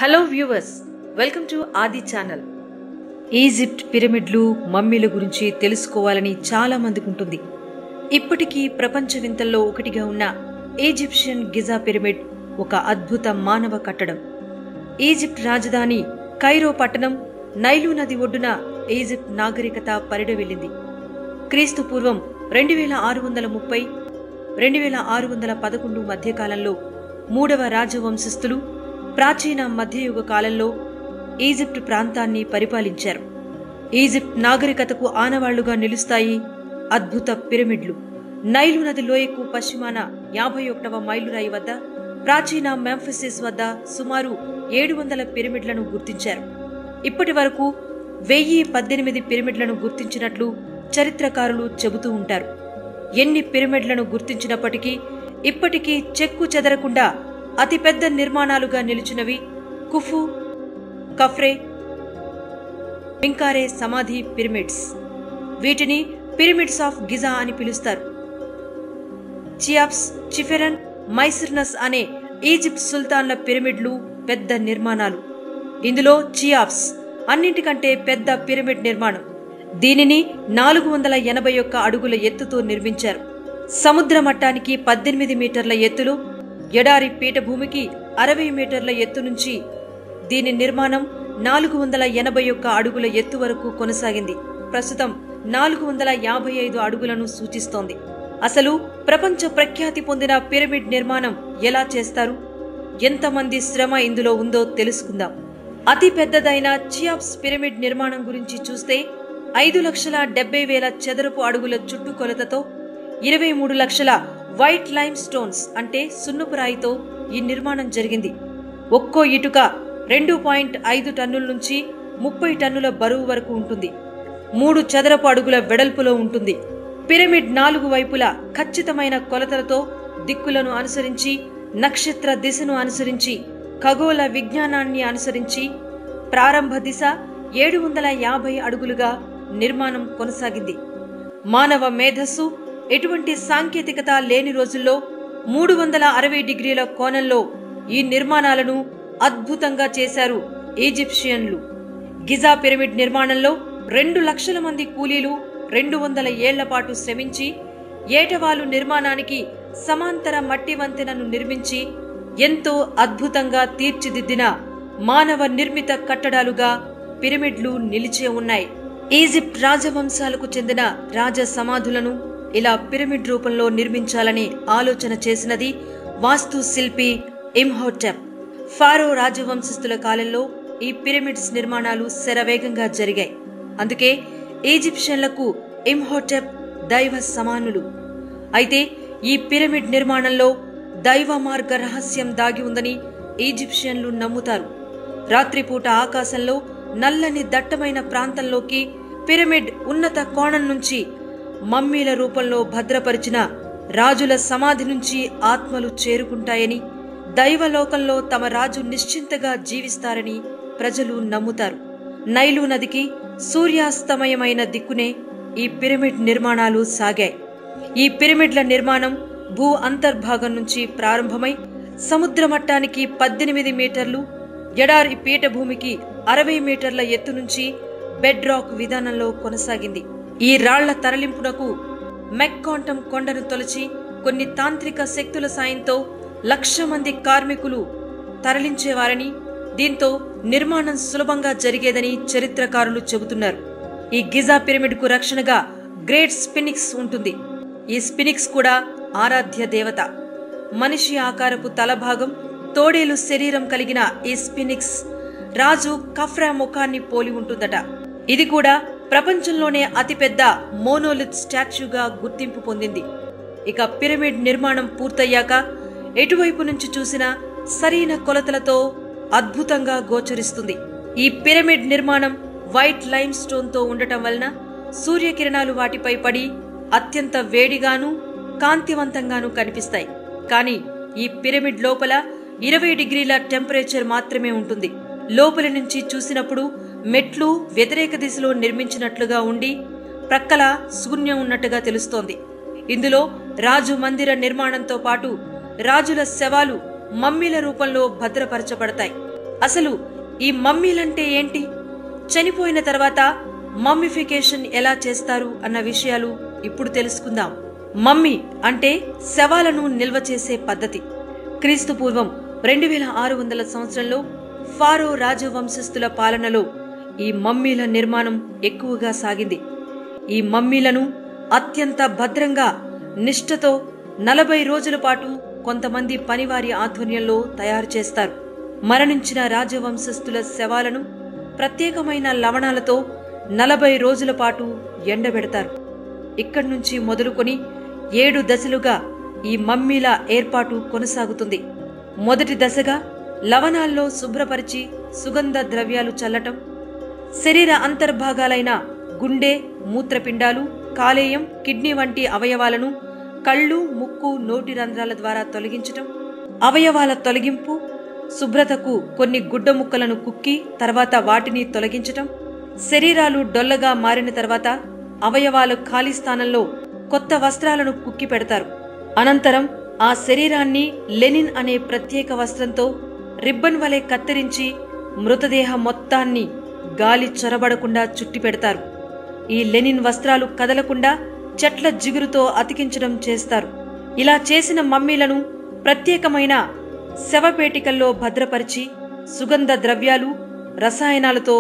Hello viewers, welcome to ఆది channel. Egypt పిరమిడ్లు మమ్మీల గురించి తెలుసుకోవాలని చాలా మందికి ఉంటుంది. ఇప్పటికీ ప్రపంచ వింతల్లో ఒకటిగా ఉన్న ఈజిప్షియన్ గిజా పిరమిడ్ ఒక అద్భుత మానవ కట్టడం. ఈజిప్ట్ రాజధాని కైరో పట్టణం నైలు నది ఒడ్డున ఈజిప్ట్ నాగరికత పరిడవిల్లింది. క్రీస్తు పూర్వం 2630 2611 మధ్యకాలంలో మూడవ రాజవంశస్థులు ప్రాచీన మధ్యయుగ కాలంలో ఈజిప్ట్ ప్రాంతాన్ని పరిపాలించారు. ఈజిప్ట్ నాగరికతకు ఆనవాళ్లుగా నిలుస్తాయి అద్భుత పిరమిడ్లు. నైలు నది లోయకు పశ్చిమాన 51వ మైలురాయి వద్ద ప్రాచీన మెంఫిసిస్ వద్ద సుమారు 700 పిరమిడ్లను గుర్తించారు. ఇప్పటి వరకు 1018 పిరమిడ్లను గుర్తించినట్లు చరిత్రకారులు చెబుతూ ఉంటారు. ఎన్ని పిరమిడ్లను గుర్తించినప్పటికీ ఇప్పటికీ చెక్కు చెదరకుండా అతిపెద్ద నిర్మాణాలుగా నిలిచినవి కుఫు, కఫ్రే, మింకారే సమాధి పిరమిడ్స్. వీటిని పిరమిడ్స్ ఆఫ్ గిజా అని పిలుస్తారు. చియాప్స్, చిఫెరన్, మైసర్నస్ అనే ఈజిప్ట్ సుల్తాన్ల పిరమిడ్లు పెద్ద నిర్మాణాలు. ఇందులో చియాప్స్ అన్నింటికంటే పెద్ద పిరమిడ్ నిర్మాణం. దీనిని 481 అడుగుల ఎత్తుతో నిర్మించారు. సముద్ర మట్టానికి 18 మీటర్ల ఎత్తులో, ఎడారి పీఠభూమికి 60 మీటర్ల ఎత్తు నుంచి దీని నిర్మాణం 481 అడుగుల ఎత్తు వరకు కొనసాగింది. ప్రస్తుతం 455 అడుగులను సూచిస్తోంది. అసలు ప్రపంచ ప్రఖ్యాతి పొందిన పిరమిడ్ నిర్మాణం ఎలా చేస్తారు, ఎంతమంది శ్రమ ఇందులో ఉందో తెలుసుకుందాం. అతి పెద్దదైన చియాప్స్ పిరమిడ్ నిర్మాణం గురించి చూస్తే 5,70,000 చదరపు అడుగుల చుట్టుకొలతతో 23 లక్షల వైట్ లైమ్ స్టోన్స్ అంటే సున్నపు రాయితో ఈ నిర్మాణం జరిగింది. ఒక్కో ఇటుక 2.5 టన్నుల నుంచి 30 టన్నుల బరువు వరకు ఉంటుంది. 3 చదరపు అడుగుల వెడల్పులో ఉంటుంది. పిరమిడ్ 4 వైపులా ఖచ్చితమైన కొలతలతో దిక్కులను అనుసరించి, నక్షత్ర దిశను అనుసరించి, ఖగోళ విజ్ఞానాన్ని అనుసరించి ప్రారంభ దిశ 750 అడుగులుగా నిర్మాణం కొనసాగింది. మానవ మేధస్సు, ఎటువంటి సాంకేతికత లేని రోజుల్లో 360 డిగ్రీల కోణంలో ఈ నిర్మాణాలను అద్భుతంగా చేశారు ఈజిప్షియన్లు. గిజా పిరమిడ్ నిర్మాణంలో 2 లక్షల మంది కూలీలు 200 ఏళ్ల పాటు శ్రమించి ఏటవాలు నిర్మాణానికి సమాంతర మట్టి వంతెనను నిర్మించి ఎంతో అద్భుతంగా తీర్చిదిద్దిన మానవ నిర్మిత కట్టడాలుగా పిరమిడ్లు నిలిచే ఉన్నాయి. ఈజిప్ట్ రాజవంశాలకు చెందిన రాజ సమాధులను ఇలా పిరమిడ్ రూపంలో నిర్మించాలని ఆలోచన చేసినది వాస్తు శిల్పి ఇమ్హోటెప్. ఫారో రాజవంశస్థుల కాలంలో ఈ పిరమిడ్స్ నిర్మాణాలు శరవేగంగా జరిగాయి. అందుకే ఈజిప్షియన్లకు ఇమ్హోటెప్ దైవ సమానులు. అయితే ఈ పిరమిడ్ నిర్మాణంలో దైవ మార్గ రహస్యం దాగి ఉందని ఈజిప్షియన్లు నమ్ముతారు. రాత్రిపూట ఆకాశంలో నల్లని దట్టమైన ప్రాంతంలోకి పిరమిడ్ ఉన్నత కోణం నుంచి మమ్మీల రూపంలో భద్రపరిచిన రాజుల సమాధి నుంచి ఆత్మలు చేరుకుంటాయని, దైవలోకంలో తమ రాజు నిశ్చింతగా జీవిస్తారని ప్రజలు నమ్ముతారు. నైలు నదికి సూర్యాస్తమయమైన దిక్కునే ఈ పిరమిడ్ నిర్మాణాలు సాగాయి. ఈ పిరమిడ్ల నిర్మాణం భూ అంతర్భాగం నుంచి ప్రారంభమై సముద్ర మట్టానికి 18 మీటర్లు, ఎడారి పీఠభూమికి 60 మీటర్ల ఎత్తు నుంచి బెడ్ రాక్ విధానంలో కొనసాగింది. ఈ రాళ్ల తరలింపునకు మెక్కాంటం కొండను తొలచి కొన్ని తాంత్రిక శక్తుల సాయంతో 1,00,000 మంది కార్మికులు తరలించేవారని, దీంతో నిర్మాణం సులభంగా జరిగేదని చరిత్రకారులు చెబుతున్నారు. ఈ గిజా పిరమిడ్ కు రక్షణగా గ్రేట్ స్ఫినిక్స్ ఉంటుంది. ఈ స్ఫినిక్స్ కూడా ఆరాధ్య దేవత. మనిషి ఆకారపు తలభాగం, తోడేలు శరీరం కలిగిన ఈ స్ఫినిక్స్ రాజు కఫ్రా ముఖాన్ని పోలి ఉంటుందట. ఇది కూడా ప్రపంచంలోనే అతిపెద్ద మోనోలిత్ స్టాచ్యూగా గుర్తింపు పొందింది. ఇక పిరమిడ్ నిర్మాణం పూర్తయ్యాక ఎటువైపు నుంచి చూసినా సరైన కొలతలతో అద్భుతంగా గోచరిస్తుంది. ఈ పిరమిడ్ నిర్మాణం వైట్ లైమ్ స్టోన్ తో ఉండటం వలన సూర్యకిరణాలు వాటిపై పడి అత్యంత వేడిగాను కాంతివంతంగాను కనిపిస్తాయి. కానీ ఈ పిరమిడ్ లోపల 20 డిగ్రీల టెంపరేచర్ మాత్రమే ఉంటుంది. లోపలి నుంచి చూసినప్పుడు మెట్లు వ్యతిరేక దిశలో నిర్మించినట్లుగా ఉండి ప్రక్కల శూన్యం ఉన్నట్టుగా తెలుస్తోంది. ఇందులో రాజు మందిర నిర్మాణంతో పాటు రాజుల శవాలు మమ్మీల రూపంలో భద్రపరచబడతాయి. అసలు ఈ మమ్మీలంటే ఏంటి, చనిపోయిన తర్వాత మమ్మిఫికేషన్ ఎలా చేస్తారు అన్న విషయాలు ఇప్పుడు తెలుసుకుందాం. మమ్మీ అంటే శవాలను నిల్వ చేసే పద్ధతి. క్రీస్తు పూర్వం 2600 సంవత్సరంలో ఫారో రాజవంశస్థుల పాలనలో ఈ మమ్మీల నిర్మాణం ఎక్కువగా సాగింది. ఈ మమ్మీలను అత్యంత భద్రంగా నిష్ఠతో 40 రోజుల పాటు కొంతమంది పనివారి ఆధ్వర్యంలో తయారు చేస్తారు. మరణించిన రాజవంశస్థుల శవాలను ప్రత్యేకమైన లవణాలతో 40 రోజుల పాటు ఎండబెడతారు. ఇక్కడి నుంచి మొదలుకొని 7 దశలుగా ఈ మమ్మీల ఏర్పాటు కొనసాగుతుంది. మొదటి దశగా లవణాల్లో శుభ్రపరిచి సుగంధ ద్రవ్యాలు చల్లటం, శరీర అంతర్భాగాలైన గుండె, మూత్రపిండాలు, కాలేయం, కిడ్నీ వంటి అవయవాలను కళ్ళు, ముక్కు, నోటి రంధ్రాల ద్వారా తొలగించటం, అవయవాల తొలగింపు, శుభ్రతకు కొన్ని గుడ్డ ముక్కలను కుక్కి తర్వాత వాటిని తొలగించటం, శరీరాలు డొల్లగా మారిన తర్వాత అవయవాలు ఖాళీ స్థానంలో కొత్త వస్త్రాలను కుక్కి పెడతారు. అనంతరం ఆ శరీరాన్ని లెనిన్ అనే ప్రత్యేక వస్త్రంతో రిబ్బన్ వలె కత్తిరించి మృతదేహ మొత్తాన్ని గాలి చొరబడకుండా చుట్టి పెడతారు. ఈ లెనిన్ వస్త్రాలు కదలకుండా చెట్ల జిగురుతో అతికించడం చేస్తారు. ఇలా చేసిన మమ్మీలను ప్రత్యేకమైన శవపేటికల్లో భద్రపరిచి సుగంధ ద్రవ్యాలు, రసాయనాలతో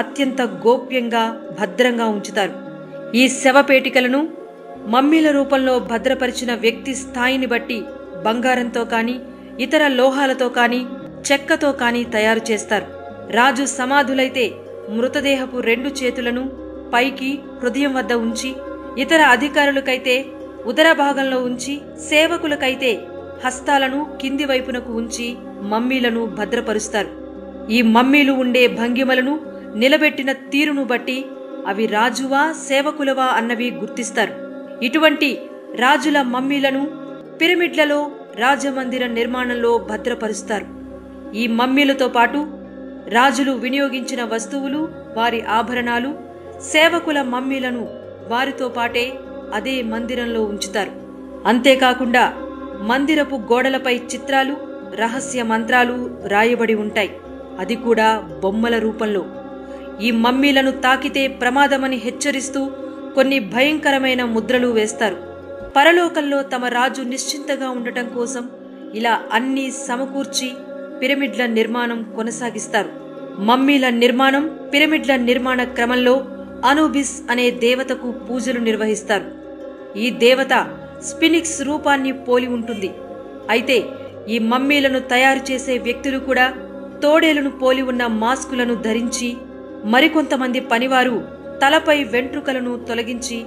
అత్యంత గోప్యంగా భద్రంగా ఉంచుతారు. ఈ శవపేటికలను మమ్మీల రూపంలో భద్రపరిచిన వ్యక్తి స్థాయిని బట్టి బంగారంతో కానీ, ఇతర లోహాలతో కానీ, చెక్కతో కానీ తయారు చేస్తారు. రాజు సమాధులైతే మృతదేహపు 2 చేతులను పైకి హృదయం వద్ద ఉంచి, ఇతర అధికారులకైతే ఉదర భాగంలో ఉంచి, సేవకులకైతే హస్తాలను కింది వైపునకు ఉంచి మమ్మీలను భద్రపరుస్తారు. ఈ మమ్మీలు ఉండే భంగిమలను, నిలబెట్టిన తీరును బట్టి అవి రాజువా సేవకులవా అన్నవి గుర్తిస్తారు. ఇటువంటి రాజుల మమ్మీలను పిరమిడ్లలో, రాజమందిర నిర్మాణంలో భద్రపరుస్తారు. ఈ మమ్మీలతో పాటు రాజులు వినియోగించిన వస్తువులు, వారి ఆభరణాలు, సేవకుల మమ్మీలను వారితో పాటే అదే మందిరంలో ఉంచుతారు. అంతేకాకుండా మందిరపు గోడలపై చిత్రాలు, రహస్య మంత్రాలు రాయబడి ఉంటాయి, అది కూడా బొమ్మల రూపంలో. ఈ మమ్మీలను తాకితే ప్రమాదమని హెచ్చరిస్తూ కొన్ని భయంకరమైన ముద్రలు వేస్తారు. పరలోకంలో తమ రాజు నిశ్చింతగా ఉండటం కోసం ఇలా అన్నీ సమకూర్చి పిరమిడ్ల నిర్మాణం కొనసాగిస్తారు. మమ్మీల నిర్మాణం, పిరమిడ్ల నిర్మాణ క్రమంలో అనూబిస్ అనే దేవతకు పూజలు నిర్వహిస్తారు. ఈ దేవత స్ఫినిక్స్ రూపాన్ని పోలి ఉంటుంది. అయితే ఈ మమ్మీలను తయారు చేసే వ్యక్తులు కూడా తోడేలును పోలి ఉన్న మాస్కులను ధరించి, మరికొంతమంది పనివారు తలపై వెంట్రుకలను తొలగించి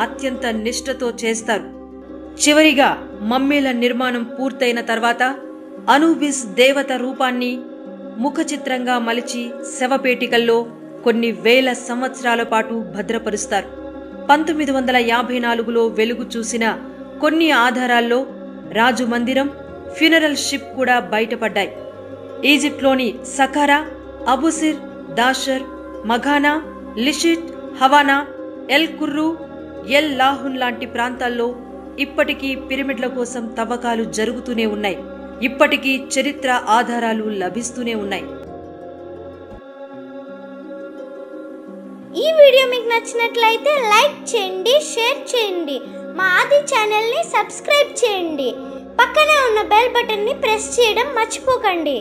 అత్యంత నిష్ఠతో చేస్తారు. చివరిగా మమ్మీల నిర్మాణం పూర్తయిన తర్వాత అనూబిస్ దేవత రూపాన్ని ముఖ చిత్రంగా మలిచి శవపేటికల్లో కొన్ని వేల సంవత్సరాల పాటు భద్రపరుస్తారు. 1954లో వెలుగు చూసిన కొన్ని ఆధారాల్లో రాజు మందిరం, ఫ్యూనరల్ షిప్ కూడా బయటపడ్డాయి. ఈజిప్ట్లోని సఖారా, అబుసిర్, దాషర్, మఘానా, లిషిట్, హవానా, ఎల్ కుర్రు, ఎల్ లాహున్ లాంటి ప్రాంతాల్లో ఇప్పటికీ పిరమిడ్ల కోసం తవ్వకాలు జరుగుతూనే ఉన్నాయి. ఇప్పటికీ చరిత్ర ఆధారాలు లభిస్తూనే ఉన్నాయి. ఈ వీడియో మీకు నచ్చినట్లయితే లైక్ చేయండి, షేర్ చేయండి, మా ఆది ఛానల్ని సబ్స్క్రైబ్ చేయండి. పక్కనే ఉన్న బెల్ బటన్ని ప్రెస్ చేయడం మర్చిపోకండి.